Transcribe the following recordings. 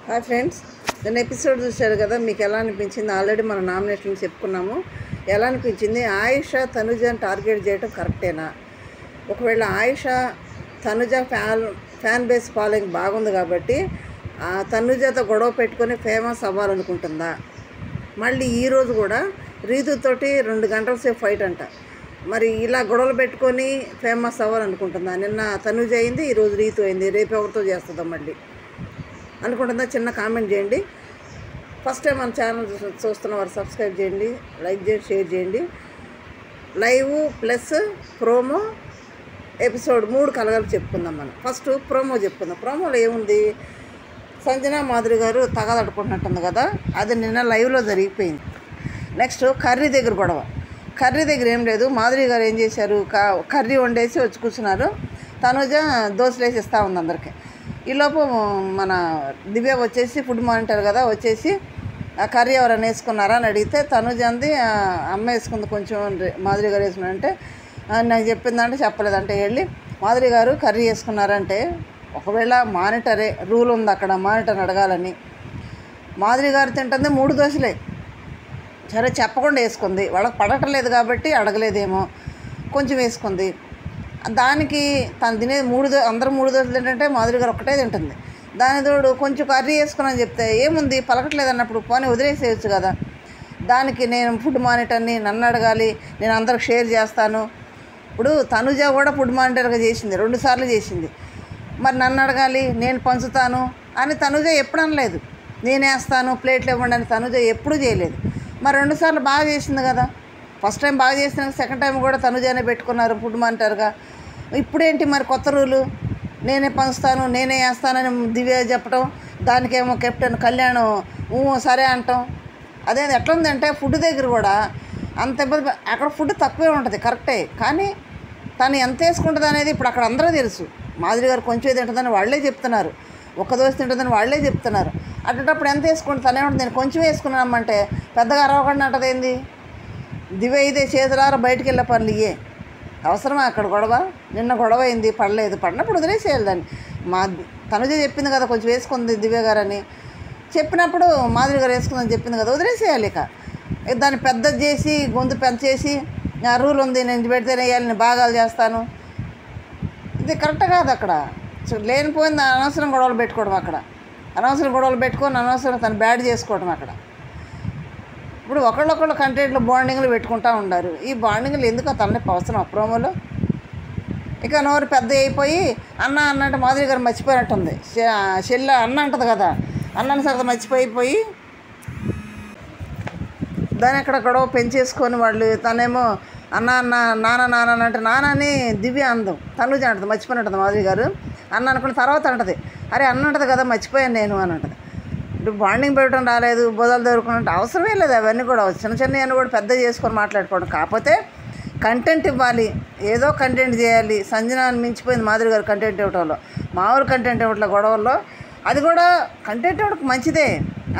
Hi friends, నేను episode చూశారు కదా, మీకు ఎలా అనిపించింది? ఆల్రెడీ మన నామినేషన్ చెప్పుకున్నాము. ఎలా అనిపించింది? ఆయిష తనుజని టార్గెట్ చేయడం కరెక్టేనా? ఒకవేళ ఆయిష తనుజ ఫ్యాన్ బేస్ ఫాలోయింగ్ బాగుంది కాబట్టి తనుజతో గొడవ పెట్టుకొని ఫేమస్ అవ్వాలనుకుంటుందా? మళ్ళీ ఈరోజు కూడా రీతుతోటి 2 గంటల సేపు ఫైట్ అంట. మరి ఇలా గొడవలు పెట్టుకొని ఫేమస్ అవ్వాలనుకుంటుందా? నిన్న తనుజ అయింది, ఈరోజు రీతు అయింది, రేపు ఎవరితో చేస్తుందో మళ్ళీ అనుకుంటుందా? చిన్న కామెంట్ చేయండి. ఫస్ట్ టైం మన ఛానల్ చూస్తున్న వారు సబ్స్క్రైబ్ చేయండి, లైక్ చేయండి, షేర్ చేయండి. లైవ్ ప్లస్ ప్రోమో ఎపిసోడ్ 3 కలగలిపి చెప్పుకుందాం. మనం ఫస్ట్ ప్రోమో చెప్పుకుందాం. ప్రోమోలో ఏముంది? సంజన మాధురి గారు తగదట్టుకుంటున్నట్టుంది కదా, అది నిన్న లైవ్లో జరిగిపోయింది. నెక్స్ట్ కర్రీ దగ్గర గొడవ. కర్రీ దగ్గర ఏం లేదు, మాధురి గారు ఏం చేశారు, కర్రీ వండేసి వచ్చి కూర్చున్నారు. తనుజ దోశలు వేసి ఇస్తూ ఉంది అందరికీ. ఈలోపు మన దివ్య వచ్చేసి ఫుడ్ మానిటర్ కదా, వచ్చేసి ఆ కర్రీ ఎవరైనా వేసుకున్నారా అని అడిగితే తనుజ అంది అమ్మ వేసుకుంది కొంచెం, మాధురి గారు వేసుకున్నారంటే నాకు చెప్పిందంటే చెప్పలేదంటే వెళ్ళి మాధురి గారు కర్రీ వేసుకున్నారంటే, ఒకవేళ మానిటరే రూల్ ఉంది అక్కడ, మానిటర్ని అడగాలని. మాధురి గారు తింటుంది 3 దోశలే, సరే చెప్పకుండా వేసుకుంది, వాళ్ళకి పడటలేదు కాబట్టి అడగలేదేమో, కొంచెం వేసుకుంది. దానికి తను తినేది అందరూ 3 దోశలు తింటుంటే మాధురి గారు ఒక్కటే తింటుంది. దాని తోడు కొంచెం కర్రీ వేసుకుని చెప్తే ఏముంది, పలకట్లేదు అన్నప్పుడు పోనీ వదిలేసేయచ్చు కదా. దానికి నేను ఫుడ్ మానిటర్ని, నన్ను అడగాలి, నేను అందరికి షేర్ చేస్తాను. ఇప్పుడు తనుజ కూడా ఫుడ్ మానిటర్గా చేసింది, 2 సార్లు చేసింది. మరి నన్ను అడగాలి, నేను పంచుతాను అని తనుజ ఎప్పుడు అనలేదు. నేను వేస్తాను ప్లేట్లు ఇవ్వండి అని తనుజ ఎప్పుడూ చేయలేదు. మరి 2 సార్లు బాగా చేసింది కదా. ఫస్ట్ టైం బాగా చేసిన సెకండ్ టైం కూడా తనుజనే పెట్టుకున్నారు ఫుడ్ మానిటర్గా. ఇప్పుడేంటి మరి కొత్త రూలు, నేనే పంచుతాను నేనే వేస్తానని దివ్య చెప్పడం, దానికేమో కెప్టెన్ కళ్యాణ్ సరే అంటాం. అదే ఎట్లా ఉందంటే ఫుడ్ దగ్గర కూడా అంత ఇబ్బంది. అక్కడ ఫుడ్ తక్కువే ఉంటుంది కరెక్టే, కానీ తను ఎంత వేసుకుంటుంది అనేది ఇప్పుడు అక్కడ అందరూ తెలుసు. మాధురి గారు కొంచెం తింటుందని వాళ్ళే చెప్తున్నారు, 1 దోశ తింటుందని వాళ్ళే చెప్తున్నారు. అటువంటిప్పుడు ఎంత వేసుకుంటుంది? తనేమంటుంది నేను కొంచెం వేసుకున్నామంటే పెద్దగా అరవకుండా అంటది ఏంది? దివ్య ఇదే చేతులారా బయటికి వెళ్ళే పనులు ఇయ్యే, అవసరమా అక్కడ గొడవ? నిన్న గొడవ అయింది, పడలేదు, పడినప్పుడు వదిలేసేయాలి దాన్ని. తనుజ చెప్పింది కదా కొంచెం వేసుకుంది దివ్య గారు అని, చెప్పినప్పుడు మాధురి గారు వేసుకుందని చెప్పింది కదా, వదిలేసేయాలి. ఇక దాన్ని పెద్దది చేసి గొంతు పెంచేసి రూల్ ఉంది నేను పెడితేనే వేయాలి, నేను భాగాలు చేస్తాను, ఇది కరెక్ట్ కాదు. అక్కడ లేనిపోయింది అనవసరం గొడవలు పెట్టుకోవడం, అక్కడ అనవసరం గొడవలు పెట్టుకొని అనవసరం తను బ్యాడ్ చేసుకోవడం. అక్కడ ఇప్పుడు ఒకళ్ళొకళ్ళు కంటెంట్లు బాండింగ్లు పెట్టుకుంటూ ఉన్నారు. ఈ బాండింగ్లు ఎందుకు తనని అవసరం ఆ ప్రోమోలో? ఇక నోరు పెద్ద అయిపోయి అన్న అన్నట్టు మాధురి గారు మర్చిపోయినట్టుంది. చెల్ల అన్న అంటది కదా, అన్నని సరదా మర్చిపోయిపోయి దాని అక్కడ గొడవ పెంచేసుకొని వాళ్ళు. తనేమో అన్న అన్న నాన్న నాన్న అంటే నాన్నని దివ్య అందం, తనుజ అంటది మర్చిపోయినట్టుంది మాధురి గారు. అన్న అనుకున్న తర్వాత అంటది అరే అన్న అంటది కదా మర్చిపోయాను నేను అని అంటది. ఇప్పుడు బాండింగ్ పెట్టడం రాలేదు, బోధలు దొరుకున్నట్టు అవసరమే లేదు. అవన్నీ కూడా చిన్న చిన్నవన్నీ కూడా పెద్ద చేసుకొని మాట్లాడుకోవడం. కాకపోతే కంటెంట్ ఇవ్వాలి, ఏదో కంటెంట్ చేయాలి. సంజనాన్ని మించిపోయింది మాధురి గారు కంటెంట్ ఇవ్వడంలో, మామూలు కంటెంట్ ఇవ్వట్లే గొడవల్లో. అది కూడా కంటెంట్ ఇవ్వడం మంచిదే,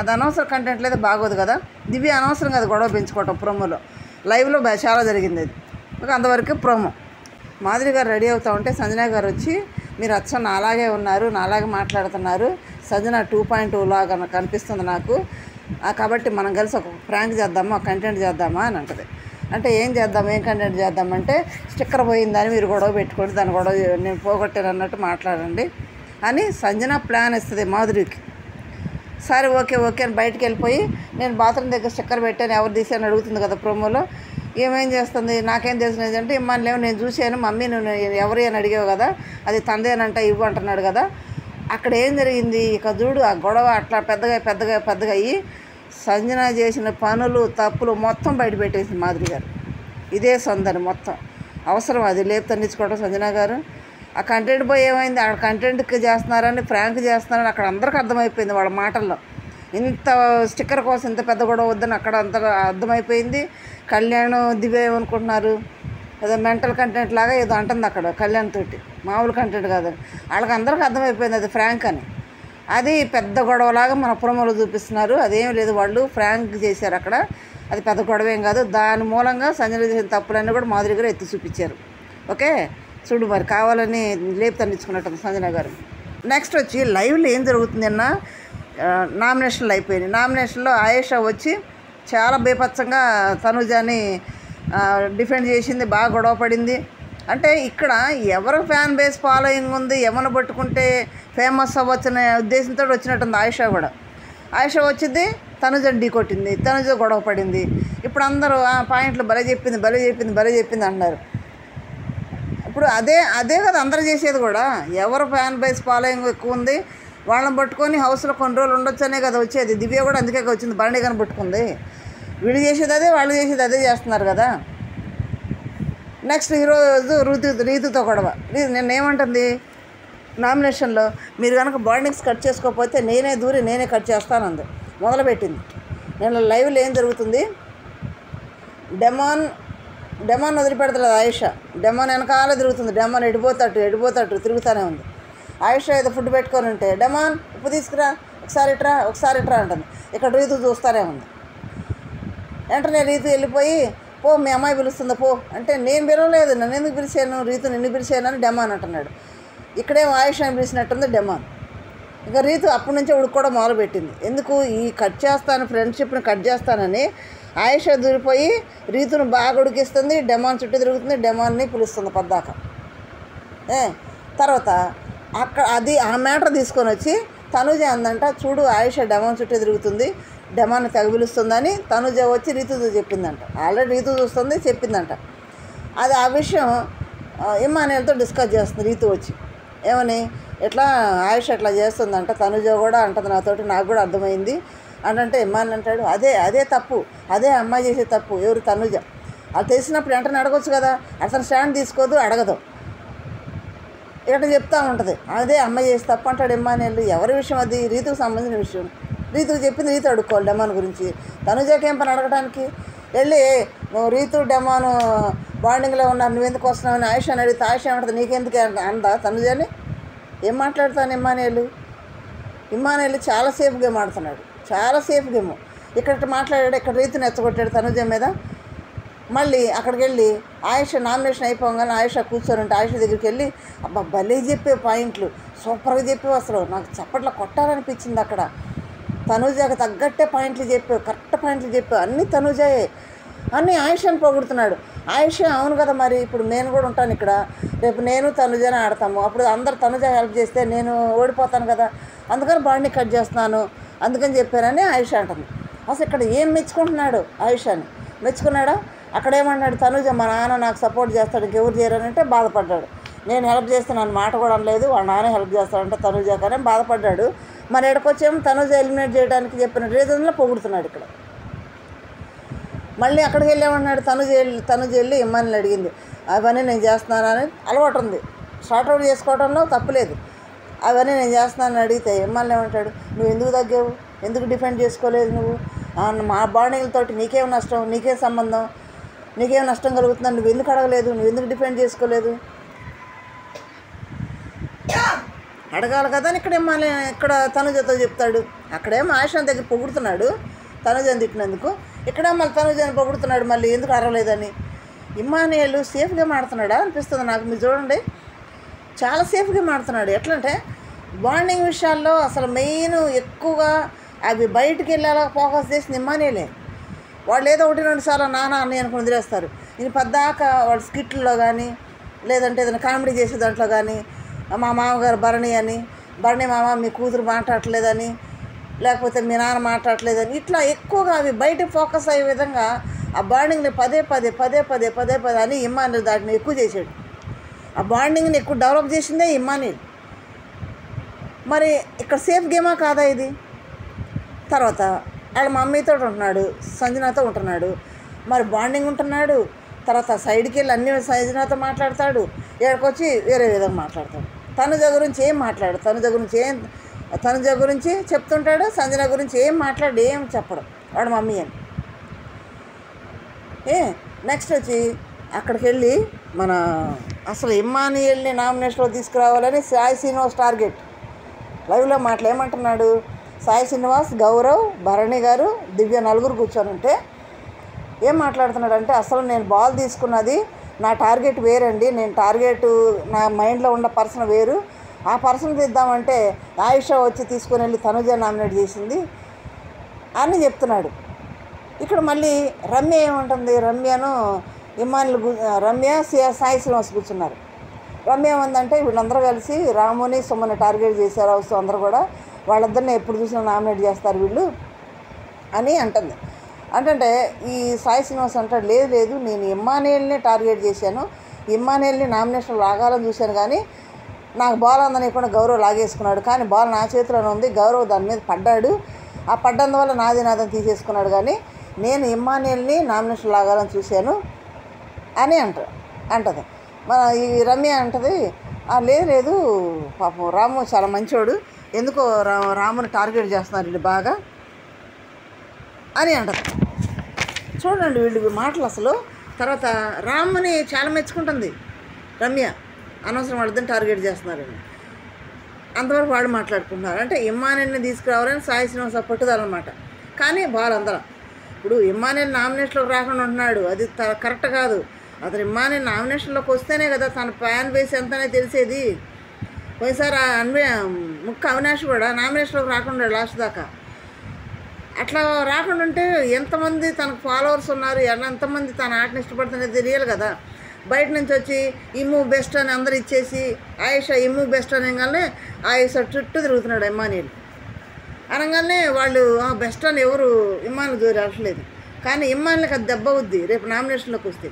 అది అనవసరం కంటెంట్ లేదా బాగోదు కదా. దివ్య అనవసరం కదా గొడవ పెంచుకోవటం. ప్రోమోలో లైవ్లో చాలా జరిగింది అది. ఒక అంతవరకు ప్రోమో. మాధురి గారు రెడీ అవుతూ ఉంటే సంజన గారు వచ్చి మీరు అచ్చం నాలాగే ఉన్నారు, నాలాగే మాట్లాడుతున్నారు, సంజన 2.0 లాగా కనిపిస్తుంది నాకు, కాబట్టి మనం కలిసి ఒక ప్రాంక్ చేద్దామా, కంటెంట్ చేద్దామా అని అంటది. అంటే ఏం చేద్దాం, ఏం కంటెంట్ చేద్దామంటే స్టిక్కర్ పోయిందని మీరు గొడవ పెట్టుకోండి, దాని గొడవ నేను పోగొట్టాను అన్నట్టు మాట్లాడండి అని సంజన ప్లాన్ ఇస్తుంది మాధురికి. సరే ఓకే ఓకే అని బయటికి వెళ్ళిపోయి నేను బాత్రూమ్ దగ్గర స్టిక్కర్ పెట్టాను ఎవరు తీసాను అడుగుతుంది కదా ప్రోమోలో. ఏమేం చేస్తుంది, నాకేం తెలిసినది అంటే ఇమ్మలేవు నేను చూశాను మమ్మీ నువ్వు ఎవరు అని అడిగావు కదా, అది తందేనంట ఇవ్వు అంటున్నాడు కదా. అక్కడ ఏం జరిగింది ఇక చూడు, ఆ గొడవ అట్లా పెద్దగా అయ్యి సంజన చేసిన పనులు తప్పులు మొత్తం బయట పెట్టేసింది మాధురి గారు. ఇదే సందని మొత్తం అవసరం అది లేపు తన్నించుకోవడం సంజన గారు. ఆ కంటెంట్ పోయి ఏమైంది, అక్కడ కంటెంట్కి చేస్తున్నారని ఫ్రాంక్ చేస్తున్నారని అక్కడ అందరికీ అర్థమైపోయింది వాళ్ళ మాటల్లో. ఇంత స్టిక్కర్ కోసం ఇంత పెద్ద గొడవ వద్దని అక్కడ అంత అర్థమైపోయింది. కళ్యాణ్ దివ్య ఏమనుకుంటున్నారు, ఏదో మెంటల్ కంటెంట్ లాగా ఏదో అంటుంది అక్కడ కళ్యాణ్ తోటి, మామూలు కంటెంట్ కాదని వాళ్ళకి అందరికీ అర్థమైపోయింది అది ఫ్రాంక్ అని. అది పెద్ద గొడవలాగా మన ప్రోమోలో చూపిస్తున్నారు. అదేం లేదు, వాళ్ళు ఫ్రాంక్ చేశారు అక్కడ, అది పెద్ద గొడవ ఏం కాదు. దాని మూలంగా సంజన చేసిన తప్పులన్నీ కూడా మాధురి గారు ఎత్తి చూపించారు. ఓకే చూడు, మరి కావాలని లేపు తన్నించుకున్నట్టు సంజన గారు. నెక్స్ట్ వచ్చి లైవ్లో ఏం జరుగుతుంది అన్న, నామినేషన్లు అయిపోయినాయి. నామినేషన్లో ఆయేషా వచ్చి చాలా బేపచ్చంగా తనుజాని డిఫెండ్ చేసింది, బాగా గొడవ పడింది. అంటే ఇక్కడ ఎవరు ఫ్యాన్ బేస్ ఫాలోయింగ్ ఉంది, ఎవరిని పట్టుకుంటే ఫేమస్ అవ్వచ్చనే ఉద్దేశంతో వచ్చినట్టుంది ఆయేషా కూడా. ఆయేషా వచ్చింది, తనుజని ఢీ కొట్టింది, తనుజ గొడవ పడింది. ఇప్పుడు అందరూ ఆ పాయింట్లు భలే చెప్పింది అంటున్నారు. ఇప్పుడు అదే కదా అందరూ చేసేది కూడా. ఎవరు ఫ్యాన్ బేస్ ఫాలోయింగ్ ఎక్కువ ఉంది వాళ్ళని పట్టుకొని హౌస్లో కొన్ని రోజులు ఉండొచ్చనే కదా వచ్చేది. దివ్య కూడా అందుకే వచ్చింది, భరణి కానీ పట్టుకుంది. వీళ్ళు చేసేది అదే, వాళ్ళు చేసేది అదే చేస్తున్నారు కదా. నెక్స్ట్ ఈరోజు రీతుతో గొడవ. నేను ఏమంటుంది నామినేషన్లో, మీరు కనుక బాండింగ్స్ కట్ చేసుకోకపోతే నేనే కట్ చేస్తానంది. మొదలుపెట్టింది. నేను లైవ్లో ఏం జరుగుతుంది, డెమాన్ వదిలిపెడతలేదు ఆయేషా. డెమాన్ వెనకాల తిరుగుతుంది. డెమాన్ ఎడిపోతాడు తిరుగుతూనే ఉంది. ఆయేషా ఏదో ఫుడ్ పెట్టుకొని ఉంటే, డెమాన్ ఉప్పు తీసుకురా, ఒకసారి ఇట్రా అంటుంది. ఇక్కడ రీతు చూస్తూనే ఉంది. వెంటనే రీతు వెళ్ళిపోయి, పో మీ అమ్మాయి పిలుస్తుందా పో అంటే, నేను పిలవలేదు, నన్ను ఎందుకు పిలిచాను, రీతు నిన్ను పిలిచాను అని డెమాన్ అంటున్నాడు. ఇక్కడేమో ఆయేషాని పిలిచినట్టుంది డెమాన్. ఇక రీతు అప్పటి నుంచే ఉడుక్కోవడం మొదలుపెట్టింది. ఎందుకు ఈ ఫ్రెండ్షిప్ని కట్ చేస్తానని ఆయేషా దూరిపోయి రీతును బాగా ఉడికిస్తుంది. డెమాన్ చుట్టూ తిరుగుతుంది, డెమాన్ని పిలుస్తుంది పద్దాక. తర్వాత ఆ మ్యాటర్ తీసుకొని వచ్చి తనుజ అందంట, చూడు ఆయేషా డెమాన్ చుట్టూ తిరుగుతుంది, డెమాన్ని తగిలిస్తుందని తనుజ వచ్చి రీతుతో చెప్పిందంట. ఆల్రెడీ రీతు చూస్తుంది, చెప్పిందంట. ఆ విషయం ఇమ్మానుయేల్తో డిస్కస్ చేస్తుంది రీతు వచ్చి. ఏమని, ఎట్లా ఆయేషా ఎట్లా చేస్తుందంట, తనుజ కూడా అంటుంది నాతోటి, నాకు కూడా అర్థమైంది అంటే ఇమ్మానుయేల్ అంటాడు, అదే తప్పు, అదే అమ్మాయి చేసే తప్పు. ఎవరు, తనుజ. అది తెలిసినప్పుడు వెంటనే అడగొచ్చు కదా, అసలు స్టాండ్ తీసుకోదు, అడగదు, ఇట్లా చెప్తా ఉంటుంది. అదే అమ్మాయి చేసి తప్పు అంటాడు ఇమ్మానుయేల్. ఎవరి విషయం అది, రీతుకు సంబంధించిన విషయం. రీతుకు చెప్పింది రీతు అడుక్కోవాలి డెమాన్ గురించి. తనుజకి ఏం పని అడగడానికి? వెళ్ళి నువ్వు రీతు డెమాను బాండింగ్లో ఉన్నారు, నువ్వెందుకు వస్తున్నావని ఆయేషాని అడిగితే ఆయేషా ఏమంటుంది, నీకెందుకు అందా తనుజని? ఏం మాట్లాడతాను ఇమ్మానుయేల్ చాలా సేఫ్ గేమ్ ఆడుతున్నాడు, చాలా సేఫ్ గేమ్. ఇక్కడ మాట్లాడాడు, ఇక్కడ రీతుని ఎచ్చగొట్టాడు తనుజ మీద. మళ్ళీ అక్కడికి వెళ్ళి ఆయేషా నామినేషన్ అయిపోగానే ఆయేషా కూర్చొని ఉంటే ఆయేషా దగ్గరికి వెళ్ళి, అబ్బా భలే చెప్పే పాయింట్లు, సూపర్గా చెప్పేవి, అసలు నాకు చప్పట్లో కొట్టాలనిపించింది. అక్కడ తనుజకి తగ్గట్టే పాయింట్లు చెప్పావు, కరెక్ట్ పాయింట్లు చెప్పావు, అన్నీ తనుజయే అన్నీ ఆయేషాని పొగుడుతున్నాడు. ఆయేషా అవును కదా, మరి ఇప్పుడు నేను కూడా ఉంటాను ఇక్కడ, రేపు నేను తనుజనే ఆడతాము, అప్పుడు అందరు తనుజ హెల్ప్ చేస్తే నేను ఓడిపోతాను కదా, అందుకని బాండ్ని కట్ చేస్తున్నాను, అందుకని చెప్పానని ఆయేషా అంటుంది. అసలు ఇక్కడ ఏం మెచ్చుకుంటున్నాడు ఆయేషాని? మెచ్చుకున్నాడా? అక్కడ ఏమన్నాడు, తనుజ మా నాన్న నాకు సపోర్ట్ చేస్తాడు, ఇంకెవరు చేయరనంటే బాధపడ్డాడు. నేను హెల్ప్ చేస్తే నన్ను మాట కూడా అనలేదు, వాళ్ళ నాన్న హెల్ప్ చేస్తాడంటే తనుజ కానీ బాధపడ్డాడు. మరి ఎక్కడికొచ్చేమో తనుజ ఎలిమినేట్ చేయడానికి చెప్పిన రీజన్లో పొగుడుతున్నాడు ఇక్కడ. మళ్ళీ అక్కడికి వెళ్ళామన్నాడు, తనుజ వెళ్ళి ఇమ్మానుయేల్ అడిగింది, అవన్నీ నేను చేస్తున్నానని. అలవాటు ఉంది, షార్ట్అవుట్ చేసుకోవడంలో తప్పులేదు. అవన్నీ నేను చేస్తున్నానని అడిగితే ఇమ్మానుయేల్ ఏమంటాడు, నువ్వు ఎందుకు తగ్గావు, ఎందుకు డిఫెండ్ చేసుకోలేదు నువ్వు, మా బాండింగ్లతోటి నీకేం నష్టం, నీకేం సంబంధం, నీకేం నష్టం కలుగుతుందని నువ్వు ఎందుకు అడగలేదు, నువ్వు ఎందుకు డిఫెండ్ చేసుకోలేదు, అడగాలి కదా అని ఇక్కడ తనుజతో చెప్తాడు. అక్కడేమో ఆయేషాని దగ్గర పొగుడుతున్నాడు తనుజని తిట్టినందుకు, ఇక్కడ మళ్ళీ తనుజని పొగుడుతున్నాడు మళ్ళీ ఎందుకు అరవలేదని. ఇమ్మానుయేల్ సేఫ్గా ఆడుతున్నాడా అనిపిస్తుంది నాకు. మీరు చూడండి, చాలా సేఫ్గా ఆడుతున్నాడు. ఎట్లంటే బాండింగ్ విషయాల్లో అసలు మెయిన్ ఎక్కువగా అవి బయటికి వెళ్ళేలా ఫోకస్ చేసింది ఇమ్మానుయేలే. వాళ్ళు ఏదో 1-2 సార్లు నాన్న అన్నీ అనుకుని వదిలేస్తారు. ఇది పద్దాకా వాళ్ళ స్కిట్లో కానీ లేదంటే ఏదైనా కామెడీ చేసే దాంట్లో కానీ, మా మామగారు భరణి మామ మీ కూతురు మాట్లాడట్లేదని, లేకపోతే మీ నాన్న మాట్లాడట్లేదని, ఇట్లా ఎక్కువగా అవి బయట ఫోకస్ అయ్యే విధంగా ఆ బాండింగ్ని పదే అని ఇమ్మానుయేల్ దాటిని ఎక్కువ చేశాడు. ఆ బాండింగ్ని ఎక్కువ డెవలప్ చేసిందే ఇమ్మానుయేల్. మరి ఇక్కడ సేఫ్ గేమా కాదా ఇది? తర్వాత వాళ్ళ మమ్మీతో ఉంటున్నాడు, సంజనాతో ఉంటున్నాడు, మరి బాండింగ్ ఉంటున్నాడు. తర్వాత సైడ్కి వెళ్ళి అన్ని సంజనాతో మాట్లాడతాడు, ఇక్కడికొచ్చి వేరే విధంగా మాట్లాడతాడు. తనుజ గురించి ఏం మాట్లాడు, తనుజ గురించి చెప్తుంటాడు, సంజన గురించి ఏం మాట్లాడు, ఏం చెప్పడు వాడు మమ్మీ అని. నెక్స్ట్ వచ్చి అక్కడికి వెళ్ళి మన అసలు ఇమ్మానుయేల్ని నామినేషన్లో తీసుకురావాలని సాయి శ్రీనివాస్ టార్గెట్. లైవ్లో ఏమంటున్నాడు, సాయి శ్రీనివాస్, గౌరవ్, భరణి గారు, దివ్య నలుగురు కూర్చొని ఏం మాట్లాడుతున్నాడు అంటే, అసలు నేను బాల్ తీసుకున్నది నా టార్గెట్ వేరండి, నా మైండ్లో ఉన్న పర్సన్ వేరు, ఆ పర్సన్ తీద్దామంటే ఆయిషా వచ్చి తీసుకుని వెళ్ళి తనుజ నామినేట్ చేసింది అని చెప్తున్నాడు. ఇక్కడ మళ్ళీ రమ్య ఏముంటుంది, రమ్యను రమ్య సాయి శ్రీనివాస్ కూర్చున్నారు. రమ్య ఏమందంటే వీళ్ళందరూ కలిసి రాముని సుమని టార్గెట్ చేశారు హౌస్ అందరూ కూడా, వాళ్ళిద్దరిని ఎప్పుడు చూసినా నామినేట్ చేస్తారు వీళ్ళు అని అంటుంది. అంటే ఈ సాయి శ్రీనివాస్ అంటాడు, లేదు నేను ఇమ్మానుయేల్ని టార్గెట్ చేశాను, ఇమ్మానుయేల్ని నామినేషన్ లాగాలని చూశాను, కానీ నాకు బాల్ అందనీయకుండా గౌరవ్ లాగేసుకున్నాడు, కానీ బాల్ నా చేతిలోనే ఉంది, గౌరవ్ దాని మీద పడ్డాడు, ఆ పడ్డందువల్ల నాదని తీసేసుకున్నాడు, కానీ నేను ఇమ్మానుయేల్ని నామినేషన్ లాగాలని చూశాను అని అంటది. మన ఈ రమ్య అంటది, లేదు పాపం రాము చాలా మంచోడు, ఎందుకో రాముని టార్గెట్ చేస్తున్నారు వీళ్ళు బాగా అని అంటది. చూడండి వీళ్ళు మాటలు అసలు. తర్వాత రాముని చాలా మెచ్చుకుంటుంది రమ్య, అనవసరం వాళ్ళిద్దరిని టార్గెట్ చేస్తున్నారని. అంతవరకు వాళ్ళు మాట్లాడుకుంటున్నారు. అంటే ఇమ్మానుయేల్ని తీసుకురావాలని సాయి శ్రీనివాస పట్టుదలన్నమాట. కానీ వాళ్ళందరం ఇప్పుడు ఇమ్మానుయేల్ నామినేషన్లోకి రాకుండా ఉంటున్నాడు, అది కరెక్ట్ కాదు. అతను ఇమ్మానుయేల్ నామినేషన్లోకి వస్తేనే కదా తన ఫ్యాన్ బేస్ ఎంతనే తెలిసేది. పోయినసారి ముక్క అవినాష్ కూడా నామినేషన్లోకి రాకుండా లాస్ట్ దాకా. అట్లా రాకుండా ఉంటే ఎంతమంది తనకు ఫాలోవర్స్ ఉన్నారు, ఎంతమంది తన ఆటని ఇష్టపడుతున్నది తెలియాలి కదా. బయట నుంచి వచ్చి ఇమ్ము బెస్ట్ అని అందరు ఇచ్చేసి ఆయిషా ఇమ్ము బెస్ట్ అనగానే ఆయిషా చుట్టూ తిరుగుతున్నాడు ఇమ్మానుయేల్. అనగానే వాళ్ళు బెస్ట్ అని ఎవరు ఇమ్మానుయేల్ జోరి అడగలేదు, కానీ ఇమ్మానుయేల్కి అది దెబ్బ అవుద్ది రేపు నామినేషన్లోకి వస్తే.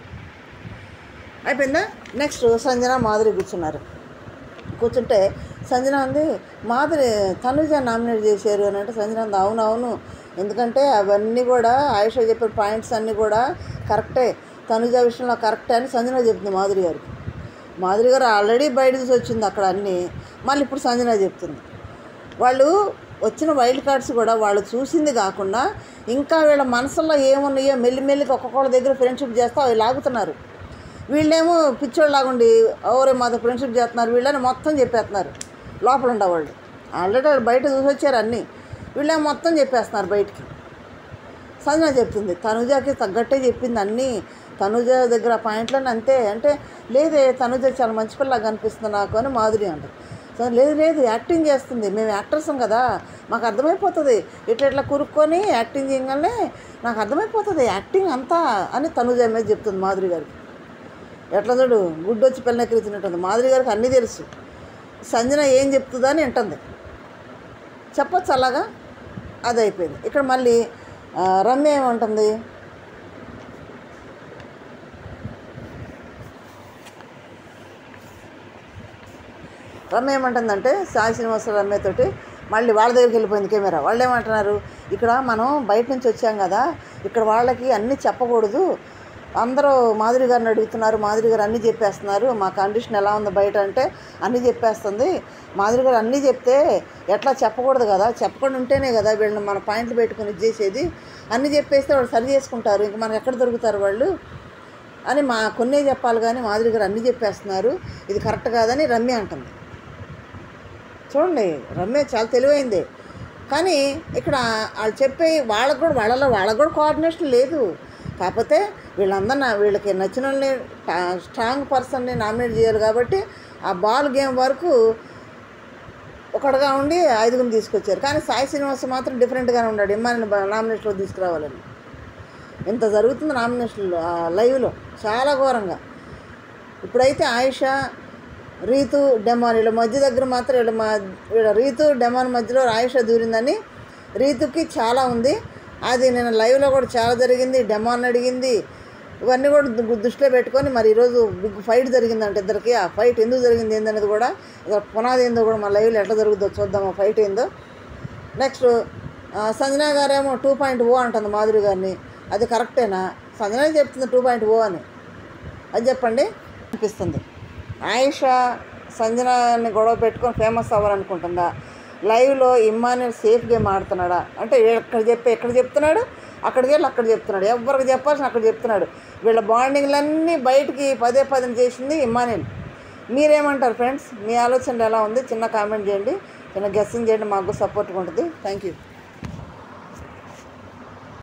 అయిపోయిందా. నెక్స్ట్ సంజన మాధురి కూర్చుంటే సంజన ఉంది, మాధురి తనుజ నామినేట్ చేశారు అని అంటే సంజన ఉంది, అవును, ఎందుకంటే అవన్నీ కూడా ఆయిషా చెప్పిన పాయింట్స్ అన్నీ కూడా కరెక్టే, తనుజ విషయంలో కరెక్టే అని సంజన చెప్తుంది మాధురి గారు ఆల్రెడీ బయట చూసి వచ్చింది అక్కడ అన్నీ, మళ్ళీ ఇప్పుడు సంజన చెప్తుంది. వాళ్ళు వచ్చిన వైల్డ్ కార్డ్స్ కూడా వాళ్ళు చూసింది కాకుండా ఇంకా వీళ్ళ మనసులో ఏమున్నాయో మెల్లిమెల్లిగా ఒక్కొక్కళ్ళ దగ్గర ఫ్రెండ్షిప్ చేస్తూ అవి లాగుతున్నారు. వీళ్ళేమో పిచ్చోళ్ళలాగుండి ఎవరే మాతో ఫ్రెండ్షిప్ చేస్తున్నారు వీళ్ళని మొత్తం చెప్పేస్తున్నారు లోపల ఉండేవాళ్ళు. ఆల్రెడీ బయట చూసి వచ్చారు అన్నీ, వీళ్ళేమో మొత్తం చెప్పేస్తున్నారు బయటికి. సంజన చెప్తుంది తనుజకి తగ్గట్టే చెప్పింది అన్నీ, తనుజ దగ్గర పాయింట్లని అంతే అంటే లేదే తనుజ చాలా మంచి పిల్లగా కనిపిస్తుంది నాకు అని మాధురి అంటారు. సో లేదు యాక్టింగ్ చేస్తుంది, మేము యాక్టర్సం కదా మాకు అర్థమైపోతుంది, ఇట్లా కురుక్కొని యాక్టింగ్ చేయగానే నాకు అర్థమైపోతుంది యాక్టింగ్ అంతా అని తనుజ మీద చెప్తుంది మాధురి గారికి. ఎట్లా చూడు గుడ్డు వచ్చి పెళ్ళెక్కిరిచినట్టుంది. మాధురి గారికి అన్నీ తెలుసు, సంజన ఏం చెప్తుందా అని వింటుంది, చెప్పొచ్చు అలాగా. అది అయిపోయింది. ఇక్కడ మళ్ళీ రమ్య ఏమంటుంది, రమ్య ఏమంటుందంటే సాయి శ్రీనివాస రమ్యతోటి మళ్ళీ వాళ్ళ దగ్గరికి వెళ్ళిపోయింది కెమెరా. వాళ్ళు ఏమంటున్నారు, ఇక్కడ మనం బయట నుంచి వచ్చాం కదా, ఇక్కడ వాళ్ళకి అన్నీ చెప్పకూడదు, అందరూ మాధురి గారిని అడుగుతున్నారు, మాధురి గారు అన్నీ చెప్పేస్తున్నారు, మా కండిషన్ ఎలా ఉంది బయట అంటే అన్నీ చెప్పేస్తుంది, మాధురి గారు అన్నీ చెప్తే ఎట్లా చెప్పకూడదు కదా, చెప్పకుండా ఉంటేనే కదా వీళ్ళని మన పాయింట్లు పెట్టుకుని ఇచ్చేసేది, అన్నీ చెప్పేస్తే వాళ్ళు సరి చేసుకుంటారు, ఇంక మనకు ఎక్కడ దొరుకుతారు వాళ్ళు అని కొన్నే చెప్పాలి, కానీ మాధురి గారు అన్నీ చెప్పేస్తున్నారు, ఇది కరెక్ట్ కాదని రమ్య అంటుంది. చూడండి రమ్య చాలా తెలివైంది, కానీ ఇక్కడ వాళ్ళు చెప్పే వాళ్ళకు కూడా కోఆర్డినేషన్ లేదు. కాకపోతే వీళ్ళకి నచ్చిన వాళ్ళని స్ట్రాంగ్ పర్సన్ని నామినేట్ చేయాలి కాబట్టి ఆ బాల్ గేమ్ వరకు ఒకటిగా ఉండి 5గురిని తీసుకొచ్చారు. కానీ సాయి శ్రీనివాస్ మాత్రం డిఫరెంట్గానే ఉన్నాడు, ఇమ్మాని నామినేషన్లో తీసుకురావాలని. ఇంత జరుగుతుంది నామినేషన్లో లైవ్లో చాలా ఘోరంగా. ఇప్పుడైతే ఆయిషా రీతు డెమాన్ వీళ్ళ మధ్య దగ్గర మాత్రం వీళ్ళ రీతు డెమాన్ మధ్యలో ఆయిషా దూరిందని రీతుకి చాలా ఉంది. అది నేను లైవ్లో కూడా చాలా జరిగింది, డెమాన్ అడిగింది, ఇవన్నీ కూడా దృష్టిలో పెట్టుకొని మరి ఈరోజు బిగ్ ఫైట్ జరిగిందంటే ఇద్దరికి. ఆ ఫైట్ ఎందుకు జరిగింది ఏందనేది కూడా పునాది ఏందో కూడా మా లైవ్లో ఎట్లా జరుగుతుందో చూద్దాం, ఆ ఫైట్ ఏందో. నెక్స్ట్ సంజన గారేమో 2.0 అంటుంది మాధురి గారిని, అది కరెక్టేనా? సంజన చెప్తుంది 2.0 అని, అది చెప్పండి అనిపిస్తుంది. ఆయిషా సంజనని గొడవ పెట్టుకొని ఫేమస్ అవ్వాలనుకుంటుందా? లైవ్లో ఇమ్మానుయేల్ సేఫ్ గేమ్ ఆడుతున్నాడా అంటే ఎక్కడ చెప్తున్నాడు అక్కడికి వెళ్ళి అక్కడ చెప్తున్నాడు, ఎవరికి చెప్పాల్సిన అక్కడ చెప్తున్నాడు. వీళ్ళ బాండింగ్లన్నీ బయటికి పదే చేసింది ఇమ్మానుయేల్. మీరేమంటారు ఫ్రెండ్స్? మీ ఆలోచన ఎలా ఉంది? చిన్న కామెంట్ చేయండి, చిన్న గెస్సింగ్ చేయండి, మాకు సపోర్ట్గా ఉంటుంది. Thank you.